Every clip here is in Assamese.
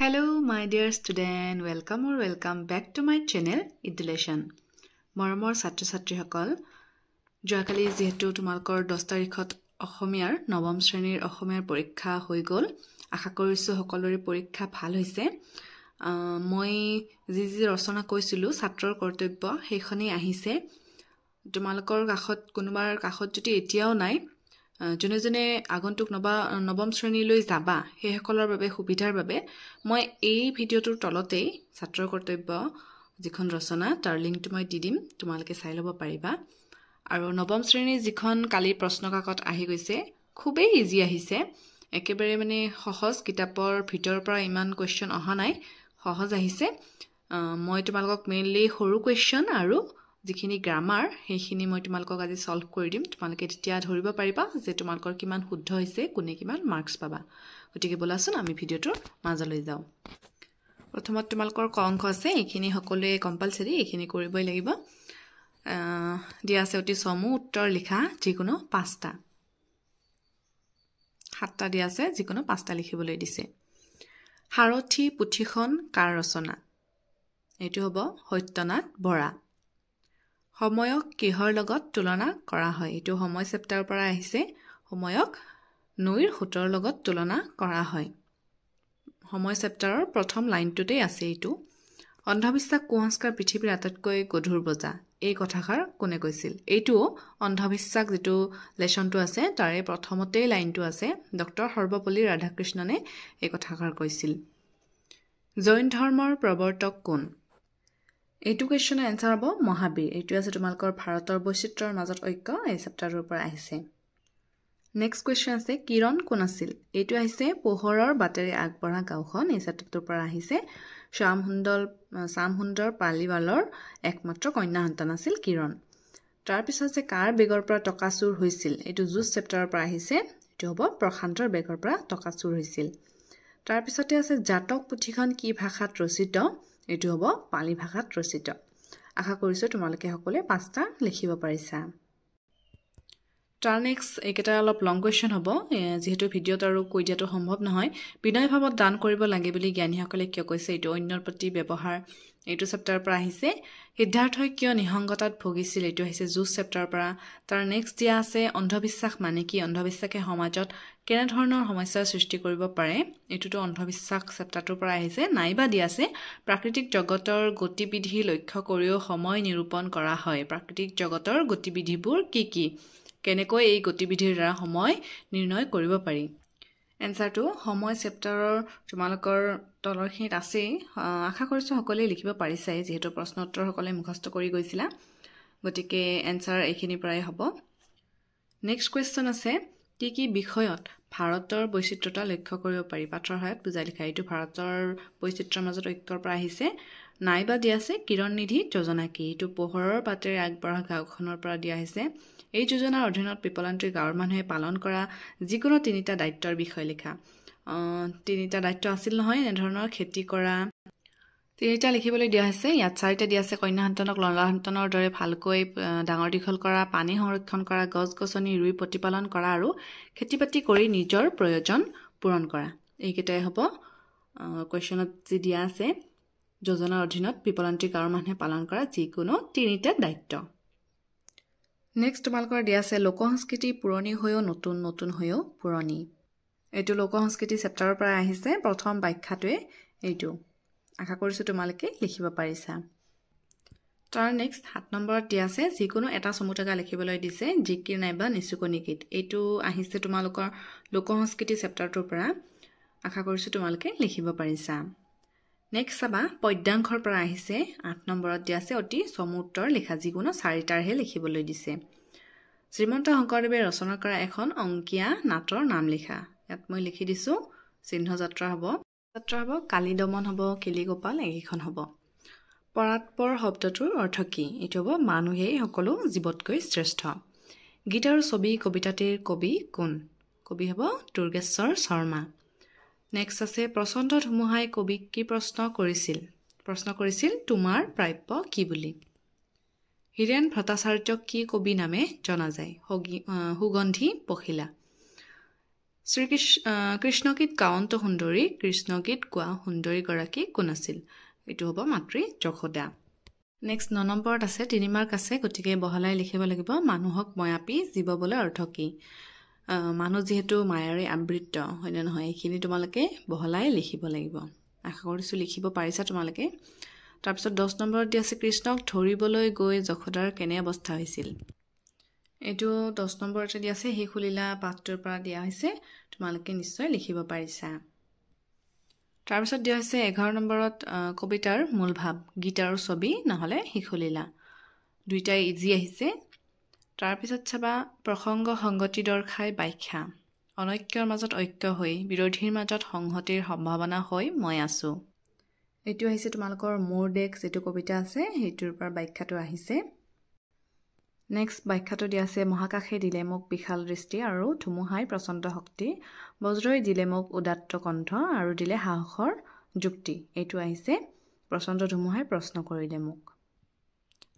Hello, my dear student. Welcome back to my channel, Education. Mormor Satri Satri Hakol. Joakali Zetu to Malkor Dostarikot Ohomier, Nobom Srenir Ohomier Porikha Hoigol, Akakorisu Hokolori Porikha Palise. Moi Zizi Rosona Koisilu, Satro Korteba, Hechoni Ahise, Dumalkor Gachot Kunubar Gachot Juti Etiao Nai. জনে আগন্তুক নবম শ্ৰেণীলৈ যাবা সেই সকলৰ বাবে সুবিধাৰ বাবে মই এই ভিডিওটোৰ তলতেই ছাত্ৰৰ কৰ্তব্য যিখন ৰচনা তাৰ লিংকটো মই দি দিম তোমালোকে চাই ল'ব পাৰিবা আৰু নবম শ্ৰেণীৰ যিখন কালি প্ৰশ্নকাকত আহি গৈছে খুবেই ইজি আহিছে একেবাৰে মানে সহজ কিতাপৰ ভিতৰৰ পৰা ইমান কোৱেশ্চন অহা নাই সহজ আহিছে মই তোমালোকক মেইনলি সৰু কোৱেশ্চন আৰু যিখিনি গ্ৰামাৰ সেইখিনি মই তোমালোকক আজি সলভ কৰি দিম তোমালোকে তেতিয়া ধৰিব পাৰিবা যে তোমালোকৰ কিমান শুদ্ধ হৈছে কোনে কিমান মাৰ্কস পাবা গতিকে বলাচোন আমি ভিডিওটোৰ মাজলৈ যাও প্ৰথমত তোমালোকৰ ক অংক আছে এইখিনি সকলোৱে কম্পালসৰি এইখিনি কৰিবই লাগিব দিয়া আছে অতি সমু উত্তৰ লিখা যিকোনো 5টা 7টা দিয়া আছে যিকোনো 5টা লিখিবলৈ দিছে হাৰথি পুথিখন কাৰ ৰচনা এটো হ'ব সত্যনাথ বৰা সময়ক কিহৰ লগত তুলনা কৰা হয় এটো সময় চেপ্টাৰৰ পৰা আহিছে সময়ক নৈৰ হুতৰ লগত তুলনা কৰা হয় সময় চেপ্টাৰৰ প্ৰথম লাইনটোতে আছে এটো অন্ধবিশ্বাস কুসংস্কাৰ পৃথিৱীৰ আটাইতকৈ গধুৰ বজা এই কথাষাৰ কোনে কৈছিল এইটো অন্ধবিশ্বাস যেটো লেসনটো আছে তাৰে প্ৰথমতে লাইনটো আছে ডক্টৰ সৰ্বপল্লী ৰাধাকৃষ্ণনে এই কথাষাৰ কৈছিল জৈন ধৰ্মৰ প্ৰৱৰ্তক কোন এইটো কোৱেশ্চনৰ এনসাৰ হ'ব মহাবীৰ এইটো আছে তোমালকৰ ভাৰতৰ বৈচিত্ৰৰ মাজত ঐক্য এই চেপ্টাৰৰ পৰা আহিছে নেক্সট কোৱেশ্চন আছে কিৰণ কোন আছিল এইটো আহিছে পোহৰৰ বাটেৰে আগবঢ়া গাওখন এই চেপ্টাৰৰ পৰা আহিছে সামহুন্দৰ পালিৱালৰ একমাত্ৰ কন্যা সন্তান আছিল কিৰণ তাৰ পিছত আছে কাৰ বেগৰ পৰা টকা চুৰ হৈছিল এইটো জুজ চেপ্টাৰৰ পৰা আহিছে এইটো হ'ব প্ৰশান্তৰ বেগৰ পৰা টকা চুৰ হৈছিল তাৰ পিছতে আছে জাতক পুথিখন কি ভাষাত ৰচিত এটো হ'ব পালি ভাষাত ৰচিত আশা কৰিছো তোমালোকে সকলে 5টা লিখিব পাৰিছা তাৰ নেক্সট এইকেটা অলপ লং কোৱেশ্চন হ'ব যেহেতু ভিডিওত আৰু কৈ দিয়াটো সম্ভৱ নহয় বিনয় ভাৱত দান কৰিব লাগে বুলি জ্ঞানীসকলে কিয় কৈছে এটো অন্যৰ প্ৰতি ব্যৱহাৰ এইটো চেপ্টাৰৰ পৰা আহিছে সিদ্ধাৰ্থই কিয় নিহংগতাত ভুগিছিল এইটো আহিছে জুজ চেপ্টাৰৰ পৰা তাৰ নেক্সট দিয়া আছে অন্ধবিশ্বাস মানে কি অন্ধবিশ্বাসে সমাজত কেনে ধৰণৰ সমস্যাৰ সৃষ্টি কৰিব পাৰে এটোটো অন্ধবিশ্বাস চেপ্টাৰটোৰ পৰা আহিছে নাইবা দিয়া আছে প্ৰাকৃতিক জগতৰ গতিবিধি লক্ষ্য কৰিও সময় নিৰূপণ কৰা হয় প্ৰাকৃতিক জগতৰ গতিবিধিবোৰ কি কেনেকৈ এই গতিবিধিৰ দ্বাৰা সময় নিৰ্ণয় কৰিব পাৰি এনসাৰটো সময় চেপ্টাৰৰ তোমালোকৰ তলৰখিনিত আছে আশা কৰিছো সকলোৱে লিখিব পাৰিছে যেহেতু প্ৰশ্ন উত্তৰ সকলোৱে মুখস্থ কৰি গৈছিলা গতিকে এনসাৰ এইখিনি প্ৰায় হ'ব নেক্সট কোৱেশ্চন আছে কি বিষয়ত ভাৰতৰ বৈচিত্ৰতা লক্ষ্য কৰিব পাৰি পাঠৰ সহায়ত বুজাই লিখা এইটো ভাৰতৰ বৈচিত্ৰৰ মাজত ঐক্যৰ পৰা আহিছে নাইবা দিয়া আছে কিৰণ নিধি যোজনা কি এইটো পোহৰৰ বাটেৰে আগবঢ়া গাওখনৰ পৰা দিয়া হৈছে এই যোজনাৰ অধীনত পিপলান্ত্ৰী গাঁৱৰ মানুহে পালন কৰা যিকোনো তিনিটা দায়িত্বৰ বিষয় লিখা তিনিটা দায়িত্ব আছিল নহয় এনে ধৰণৰ খেতি কৰা তিনিটা লিখিবলৈ দিয়া হৈছে ইয়াত 4টা দিয়া আছে কন্যা সন্তানক লৰা সন্তানৰ দৰে ভালকৈ ডাঙৰ দীঘল কৰা পানী সংৰক্ষণ কৰা গছ-গছনি ৰুই প্ৰতিপালন কৰা আৰু খেতিবাতি কৰি নিজৰ প্ৰয়োজন পূৰণ কৰা এইকেইটাই হ'ব কোৱেশ্চনত যি দিয়া আছে যোজনাৰ অধীনত পিপলান্ত্ৰী গাঁৱৰ মানুহে পালন কৰা যিকোনো তিনিটা দায়িত্ব নেক্সট তোমালোকৰ দিয়া আছে লোক সংস্কৃতি পুৰণি হৈও নতুন হৈও পুৰণি এইটো লোক সংস্কৃতি চেপ্টাৰৰ পৰা আহিছে প্ৰথম ব্যাখ্যাটোৱে এইটো আশা কৰিছো তোমালোকে লিখিব পাৰিছা তাৰ নেক্সট 7 নম্বৰত দিয়া আছে যিকোনো এটা সমুটকা লিখিবলৈ দিছে জিকিৰ নাইবা নিচুকনিকিত এইটো আহিছে তোমালোকৰ লোক সংস্কৃতি চেপ্টাৰটোৰ পৰা আশা কৰিছো তোমালোকে লিখিব পাৰিছা নেক্সট সাবা পদ্যাংশৰ পৰা আহিছে 8 নম্বৰত দিয়া আছে অতি সমুত্তৰ লিখা যিকোনো 4টাৰহে লিখিবলৈ দিছে শ্ৰীমন্ত শংকৰদেৱে ৰচনা কৰা এখন অংকীয়া নাটৰ নাম লিখা ইয়াত মই লিখি দিছো চিহ্ন যাত্ৰা হ'ব কালী দমন হ'ব কেলিগোপাল এইখন হ'ব পৰাৎপৰ শব্দটোৰ অৰ্থ কি এটো হ'ব মানুহেই সকলো জীৱতকৈ শ্ৰেষ্ঠ গীত আৰু ছবি কবিতাটিৰ কবি কোন কবি হ'ব দুৰ্গেশ্বৰ শৰ্মা নেক্সট আছে প্ৰচণ্ড ধুমুহাই কবিক কি প্ৰশ্ন কৰিছিল তোমাৰ প্ৰাপ্য কি বুলি হীৰেন ভট্টাচাৰ্যক কি কবি নামে জনা যায় সুগন্ধি পখিলা কৃষ্ণগীত গাৱন্ত সুন্দৰী কৃষ্ণগীত গোৱা সুন্দৰীগৰাকী কোন আছিল এইটো হ'ব মাতৃ যশোদা নেক্সট 9 নম্বৰত আছে 3 মাৰ্ক আছে গতিকে বহলাই লিখিব লাগিব মানুহক ময়াপী জীৱ বলে অৰ্থ কি মানুহ যেহেতু মায়াৰে আবৃত্ত হয়নে নহয় এইখিনি তোমালোকে বহলাই লিখিব লাগিব আশা কৰিছো লিখিব পাৰিছা তোমালোকে তাৰপিছত 10 নম্বৰত দিয়া আছে কৃষ্ণক ধৰিবলৈ গৈ যশোদাৰ কেনে অৱস্থা হৈছিল এইটো 10 নম্বৰতে দিয়া আছে হে খুলিলা পাঠটোৰ পৰা দিয়া হৈছে তোমালোকে নিশ্চয় লিখিব পাৰিছা তাৰপিছত দিয়া হৈছে 11 নম্বৰত কবিতাৰ মূল ভাৱ গীতাৰ ছবি নহলে হে খুলিলা দুইটাই ইজি আহিছে তাৰপিছত চাবা প্ৰসংগ সংগতি দৰ্শাই ব্যাখ্যা অনৈক্যৰ মাজত ঐক্য হৈ বিৰোধীৰ মাজত সংহতিৰ সম্ভাৱনা হৈ মই আছো এইটো আহিছে তোমালোকৰ মোৰ দেশ যেটো কবিতা আছে হেইটোৰ পৰা ব্যাখ্যাটো আহিছে নেক্সট ব্যাখ্যাটো দিয়া আছে মহাকাশে দিলে মোক বিশাল দৃষ্টি আৰু ধুমুহাই প্ৰচণ্ড শক্তি বজ্ৰই দিলে মোক উদাত্ত কণ্ঠ আৰু দিলে সাহসৰ যুক্তি এইটো আহিছে প্ৰচণ্ড ধুমুহাই প্ৰশ্ন কৰিলে মোক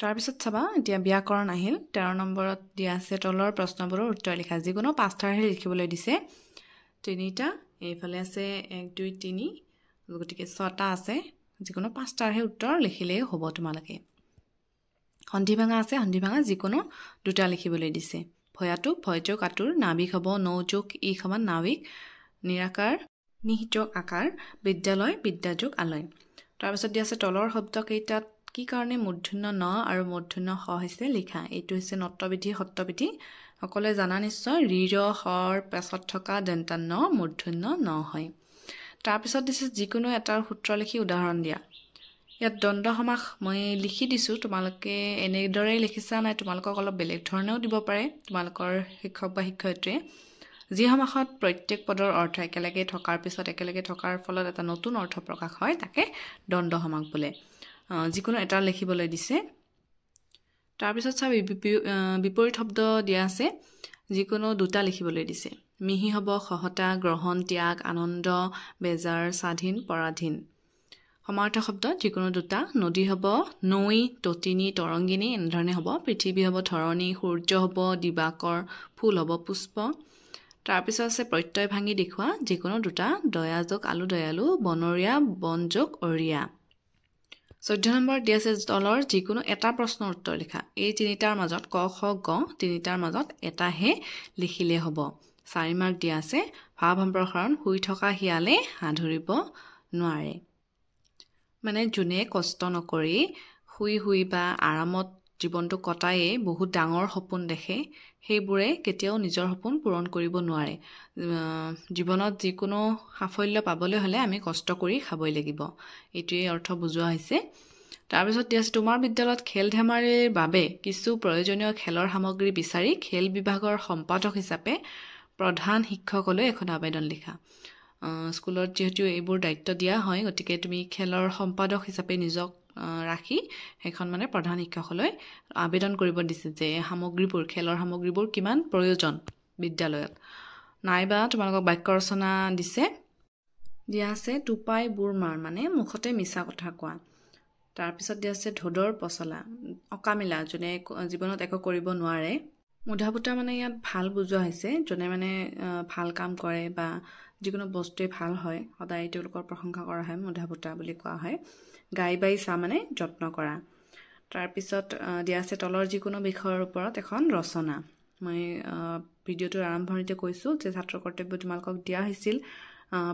তাৰপিছত চাবা এতিয়া ব্যাকৰণ আহিল 13 নম্বৰত দিয়া আছে তলৰ প্ৰশ্নবোৰৰ উত্তৰ লিখা যিকোনো পাঁচটাহে লিখিবলৈ দিছে তিনিটা এইফালে আছে 1 2 3 গতিকে 6টা আছে যিকোনো পাঁচটাৰহে উত্তৰ লিখিলেই হ'ব তোমালোকে সন্ধিভাঙা আছে সন্ধিভাঙা যিকোনো দুটা লিখিবলৈ দিছে ভয়াতুক ভয়যোগ আতুৰ নাবিক হ'ব নৌযোগ ই সমান নাবিক নিৰাকাৰ নিহিযোগ আকাৰ বিদ্যালয় বিদ্যাযোগ আলয় তাৰপিছত দিয়া আছে তলৰ শব্দ কেইটাত কি কাৰণে মূৰ্ধন্য ন আৰু মূৰ্ধন্য হ হৈছে লিখা এইটো হৈছে নট্যবিধি সত্যবিধি সকলোৱে জানা নিশ্চয় ৰিৰ হৰ পাছত থকা দন্তান্ন মূৰ্ধন্য ন হয় তাৰপিছত দিছে যিকোনো এটাৰ সূত্ৰ লিখি উদাহৰণ দিয়া ইয়াত দ্বন্দ্ব সমাস মই লিখি দিছো তোমালোকে এনেদৰে লিখিছা নাই তোমালোকক অলপ বেলেগ ধৰণেও দিব পাৰে তোমালোকৰ শিক্ষক বা শিক্ষয়িত্ৰীয়ে যি সমাসত প্ৰত্যেক পদৰ অৰ্থ একেলগে থকাৰ পিছত একেলগে থকাৰ ফলত এটা নতুন অৰ্থ প্ৰকাশ হয় তাকে দ্বন্দ্ব সমাস বোলে যিকোনো এটা লিখিবলৈ দিছে তাৰপিছত চাবি বিপৰীত শব্দ দিয়া আছে যিকোনো দুটা লিখিবলৈ দিছে মিহি হ'ব সহতা গ্ৰহণ ত্যাগ আনন্দ বেজাৰ স্বাধীন পৰাধীন সমাৰ্থক শব্দ যিকোনো দুটা নদী হ'ব নৈ তটিনী তৰংগিনী এনেধৰণে হ'ব পৃথিৱী হ'ব ধৰণী সূৰ্য হ'ব দিবাকৰ ফুল হ'ব পুষ্প তাৰপিছত আছে প্ৰত্যয় ভাঙি দেখুৱা যিকোনো দুটা দয়াযোগ আলু দয়ালু বনৰীয়া বনযোগ অৰিয়া 14 নম্বৰ দিয়া আছে তলৰ যিকোনো এটা প্ৰশ্নৰ উত্তৰ লিখা এই তিনিটাৰ মাজত ক খ গ তিনিটাৰ মাজত এটাহে লিখিলে হ'ব 4 মাৰ্ক দিয়া আছে ভাৱ সম্প্ৰসাৰণ শুই থকা হিয়ালে হাঁধৰিব নোৱাৰে মানে যোনে কষ্ট নকৰি শুই শুই বা আৰামত জীৱনটো কটায়ে বহুত ডাঙৰ সপোন দেখে সেইবোৰে কেতিয়াও নিজৰ সপোন পূৰণ কৰিব নোৱাৰে জীৱনত যিকোনো সাফল্য পাবলৈ হলে আমি কষ্ট কৰি খাবই লাগিব এইটোৱে অৰ্থ বুজোৱা হৈছে তাৰপিছত দিয়া আছে তোমাৰ বিদ্যালয়ত খেল ধেমালিৰ বাবে কিছু প্ৰয়োজনীয় খেলৰ সামগ্ৰী বিচাৰি খেল বিভাগৰ সম্পাদক হিচাপে প্ৰধান শিক্ষকলৈ এখন আবেদন লিখা স্কুলত যেহেতু এইবোৰ দায়িত্ব দিয়া হয় গতিকে তুমি খেলৰ সম্পাদক হিচাপে নিজক ৰাখি এখন মানে প্ৰধান শিক্ষকলৈ আবেদন কৰিব দিছে যে সামগ্ৰীবোৰ খেলৰ সামগ্ৰীবোৰ কিমান প্ৰয়োজন বিদ্যালয়ত নাইবা তোমালোকক বাক্য ৰচনা দিছে দিয়া আছে টুপাই বুৰমাৰ মানে মুখতে মিছা কথা কোৱা তাৰপিছত দিয়া আছে ধোদৰ পচলা অকামিলা যোনে জীৱনত একো কৰিব নোৱাৰে মুধাপুতা মানে ইয়াত ভাল বুজোৱা হৈছে যোনে মানে ভাল কাম কৰে বা যিকোনো বস্তুৱে ভাল হয় সদায় তেওঁলোকৰ প্ৰশংসা কৰা হয় মুধাপুতা বুলি কোৱা হয় গাই বাই চা মানে যত্ন কৰা তাৰপিছত দিয়া আছে তলৰ যিকোনো বিষয়ৰ ওপৰত এখন ৰচনা মই ভিডিঅ'টোৰ আৰম্ভণিতে কৈছোঁ যে ছাত্ৰ কৰ্তব্য তোমালোকক দিয়া হৈছিল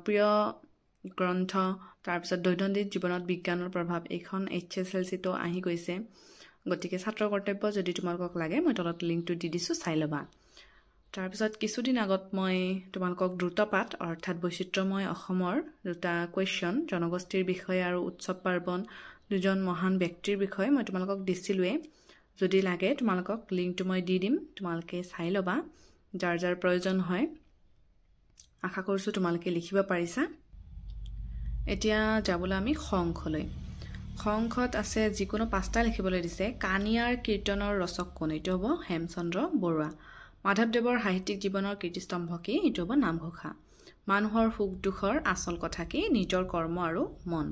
প্ৰিয় গ্ৰন্থ তাৰপিছত দৈনন্দিন জীৱনত বিজ্ঞানৰ প্ৰভাৱ এইখন HSLC-টো আহি গৈছে গতিকে ছাত্ৰ কৰ্তব্য যদি তোমালোকক লাগে মই তলত লিংকটো দি দিছোঁ চাই ল'বা তাৰপিছত কিছুদিন আগত মই তোমালোকক দ্ৰুতপাঠ অৰ্থাৎ বৈচিত্ৰ্যময় অসমৰ দুটা কুৱেশ্যন জনগোষ্ঠীৰ বিষয়ে আৰু উৎসৱ পাৰ্বণ দুজন মহান ব্যক্তিৰ বিষয়ে মই তোমালোকক দিছিলোৱে যদি লাগে তোমালোকক লিংকটো মই দি দিম তোমালোকে চাই ল'বা যাৰ যাৰ প্ৰয়োজন হয় আশা কৰিছোঁ তোমালোকে লিখিব পাৰিছা এতিয়া যাবলৈ আমি খংখলৈ খংখত আছে যিকোনো পাঁচটা লিখিবলৈ দিছে কানিয়াৰ কীৰ্তনৰ ৰচক কোন এইটো হ'ব হেমচন্দ্ৰ বৰুৱা মাধৱদেৱৰ সাহিত্যিক জীৱনৰ কীৰ্তিস্তম্ভ কি এইটো হ'ব নামঘোষা মানুহৰ সুখ দুখৰ আচল কথা কি নিজৰ কৰ্ম আৰু মন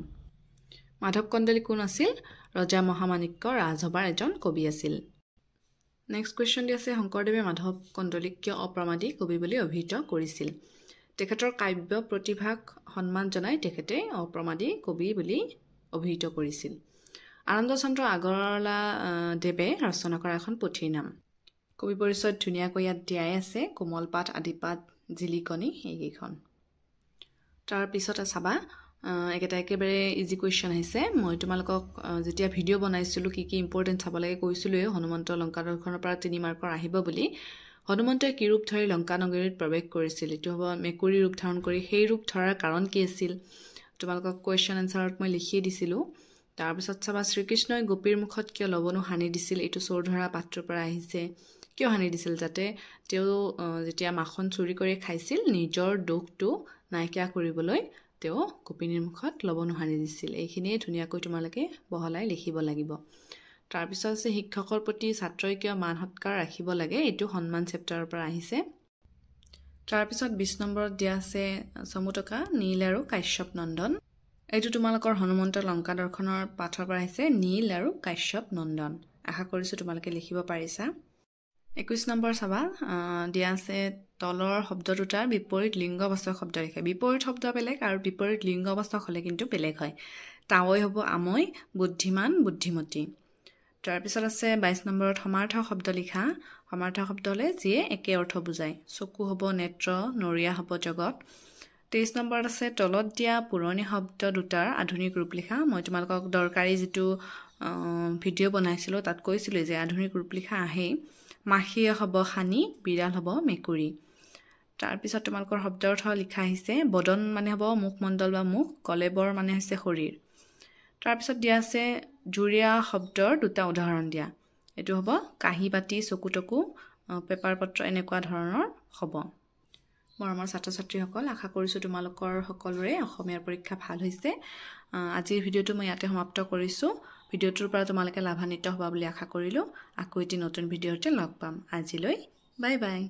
মাধৱ কন্দলী কোন আছিল ৰজা মহামাণিক্য ৰাজসভাৰ এজন কবি আছিল নেক্সট কুৱেশ্যন দি আছে শংকৰদেৱে মাধৱ কন্দলীক কিয় অপ্ৰমাদী কবি বুলি অভিহিত কৰিছিল তেখেতৰ কাব্য প্ৰতিভাক সন্মান জনাই তেখেতে অপ্ৰমাদী কবি বুলি অভিহিত কৰিছিল আনন্দ চন্দ্ৰ আগৰৱালা দেৱে ৰচনা কৰা এখন পুথিৰ নাম কবি পৰিচয় ধুনীয়াকৈ ইয়াত দিয়াই আছে কোমল পাত আদিপাত জিলিকনি এইকেইখন তাৰ পিছতে চাবা একেটা একেবাৰে ইজি কুৱেশ্যন আহিছে মই তোমালোকক যেতিয়া ভিডিঅ' বনাইছিলোঁ কি ইম্পৰ্টেণ্ট চাব লাগে কৈছিলোঁৱে হনুমন্ত লংকা দৰ্শনৰ পৰা 3 মাৰ্কৰ আহিব বুলি হনুমন্তই কি ৰূপ ধৰি লংকা নগৰীত প্ৰৱেশ কৰিছিল এইটো হ'ব মেকুৰী ৰূপ ধাৰণ কৰি সেই ৰূপ ধৰাৰ কাৰণ কি আছিল তোমালোকক কুৱেশ্যন এনচাৰত মই লিখিয়ে দিছিলোঁ তাৰপিছত চাবা শ্ৰীকৃষ্ণই গোপীৰ মুখত কিয় লৱণো হানি দিছিল এইটো চোৰ ধৰা পাত্ৰৰ পৰা আহিছে কিয় হানি দিছিল যাতে তেওঁ যেতিয়া মাখন চুৰি কৰি খাইছিল নিজৰ দোষটো নাইকিয়া কৰিবলৈ তেওঁ গোপিনীৰ মুখত লৱণো হানি দিছিল এইখিনিয়ে ধুনীয়াকৈ তোমালোকে বহলাই লিখিব লাগিব তাৰপিছত আছে শিক্ষকৰ প্ৰতি ছাত্ৰই কিয় মান সৎকাৰ ৰাখিব লাগে এইটো সন্মান চেপ্টাৰৰ পৰা আহিছে তাৰপিছত 20 নম্বৰত দিয়া আছে চমুটকা নীল আৰু কাশ্যপ নন্দন এইটো তোমালোকৰ হনুমন্ত লংকা দৰ্শনৰ পাঠৰ পৰা আহিছে নীল আৰু কাশ্যপ নন্দন আশা কৰিছোঁ তোমালোকে লিখিব পাৰিছা 21 নম্বৰ চাবা দিয়া আছে তলৰ শব্দ দুটাৰ বিপৰীত লিংগবাচক শব্দ লিখা বিপৰীত শব্দ বেলেগ আৰু বিপৰীত লিংগবাচক হ'লে কিন্তু বেলেগ হয় তাৱৈ হ'ব আমৈ বুদ্ধিমান বুদ্ধিমতী তাৰপিছত আছে 22 নম্বৰত সমাৰ্থক শব্দ লিখা সমাৰ্থক শব্দ হ'লে যিয়ে একে অৰ্থ বুজায় চকু হ'ব নেত্ৰ নৰিয়া হ'ব জগত 23 নম্বৰত আছে তলত দিয়া পুৰণি শব্দ দুটাৰ আধুনিক ৰূপ লিখা মই তোমালোকক দৰকাৰী যিটো ভিডিঅ' বনাইছিলোঁ তাত কৈছিলোঁ যে আধুনিক ৰূপ লিখা আহেই মাখিয়ে হ'ব খানি বিড়াল হ'ব মেকুৰী তাৰপিছত তোমালোকৰ শব্দ অৰ্থ লিখা আহিছে বদন মানে হ'ব মুখমণ্ডল বা মুখ কলেবৰ মানে হৈছে শৰীৰ তাৰপিছত দিয়া আছে জুৰীয়া শব্দৰ দুটা উদাহৰণ দিয়া এইটো হ'ব কাঁহী বাতি চকুটকু পেপাৰ পত্ৰ এনেকুৱা ধৰণৰ হ'ব মৰমৰ ছাত্ৰ ছাত্ৰীসকল আশা কৰিছোঁ তোমালোকৰ সকলোৰে অসমীয়াৰ পৰীক্ষা ভাল হৈছে আজিৰ ভিডিঅ'টো মই ইয়াতে সমাপ্ত কৰিছোঁ ভিডিঅ'টোৰ পৰা তোমালোকে লাভান্বিত হ'বা বুলি আশা কৰিলোঁ আকৌ এটি নতুন ভিডিঅ'তে লগ পাম আজিলৈ বাই বাই